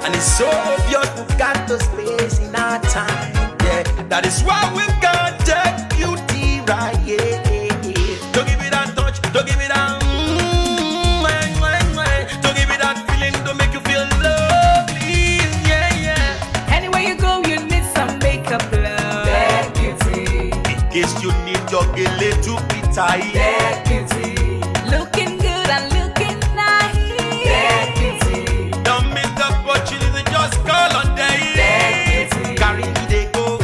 And it's so obvious we've got those space in our time. Yeah, that is why we've got that beauty right. Yeah, don't give me that touch, don't give me that. Don't give me that feeling, don't make you feel lovely. Yeah, yeah. Anywhere you go, you need some makeup, love. That beauty. In case you need your gele to be tight. That beauty. Looking good and looking nice. That beauty. Don't miss the opportunity, just call on day. That beauty. Carry me they go,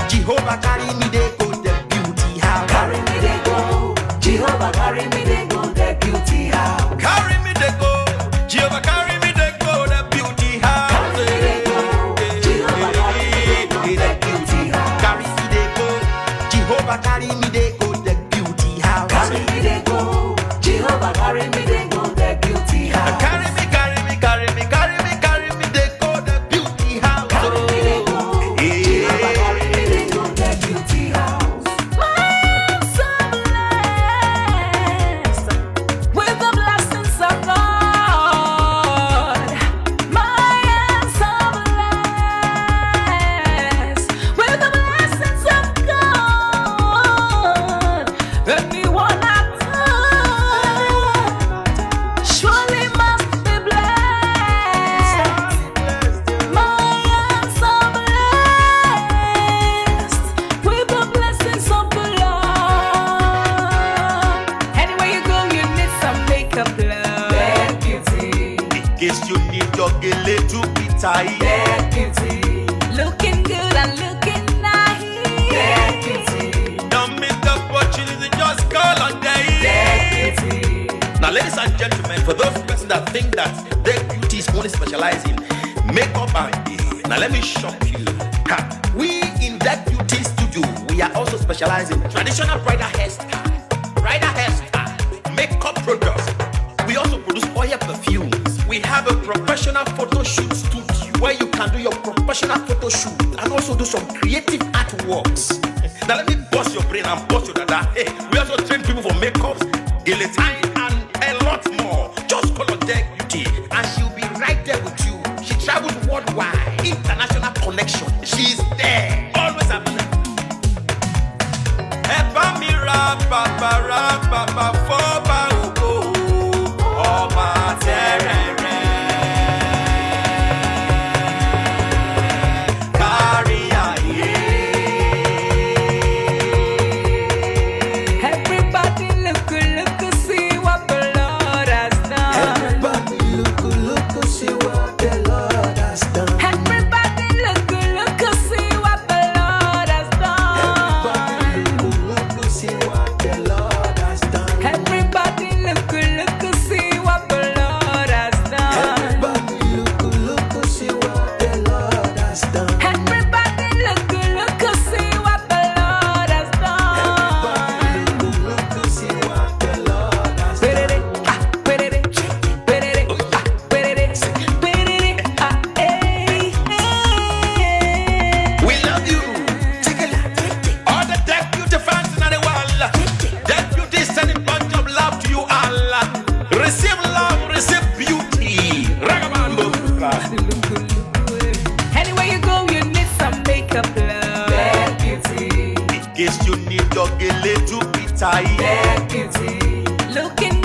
Jehovah carry me they go, the beauty house. Carry me they go, Jehovah carry me they go, the beauty house. Carry me they go, Jehovah carry me they go, the beauty house. Carry me they go, Jehovah carry me they go, the beauty house. Carry me they go, Jehovah carry me they go, the beauty house. Carry me they go, Jehovah carry me they go, the beauty house. Carry me, carry me, carry me, carry me, carry me they go, the beauty house. Carry me they go, Jehovah carry me they go, the beauty house. I'm so blessed with the blessings of God. I'm so blessed with the blessings of God. Anyone I touch surely must be blessed. I am so blessed with the blessings of the Lord. Anywhere you go, you need some makeup, love. That beauty. In case you need your gele to be tight. That beauty. Looking good and looking nice. That beauty. Don't miss the opportunity, just call on day. That beauty. Now, ladies and gentlemen, for those persons that think that their beauty is only specialized in makeup and now let me shock you. Ha. We in that beauty studio, we are also specialized in traditional bridal hairstyle, makeup products. We also produce oil perfumes. We have a professional photo shoot studio where you can do your professional photo shoot and also do some creative artworks. Now let me bust your brain and bust your dada. Hey, we also train people for makeups, guillotine, and a lot more. Just call on Deck Beauty and she'll be right there with you. She travels worldwide, international connection. She's there, always available. Epa mi ra papa foba ugo, oba terere. Carry aye. Everybody look, see what the Lord has done. Everybody look, see what the Lord has done. Everybody look, see what the Lord has done. Look, see what the Lord has done. Everybody look, see what the Lord has done. Everybody look, see what the Lord has done. Everybody look, see what the Lord has done. Look, see what the Lord has done. We love you. All the Deck Beauty fans in the world. Deck Beauty is sending bunch of love to you all. Receive love, receive beauty. Ragabando. Anywhere you go, you need some makeup, love. That beauty. In case you need your gele to be tight. That beauty. Looking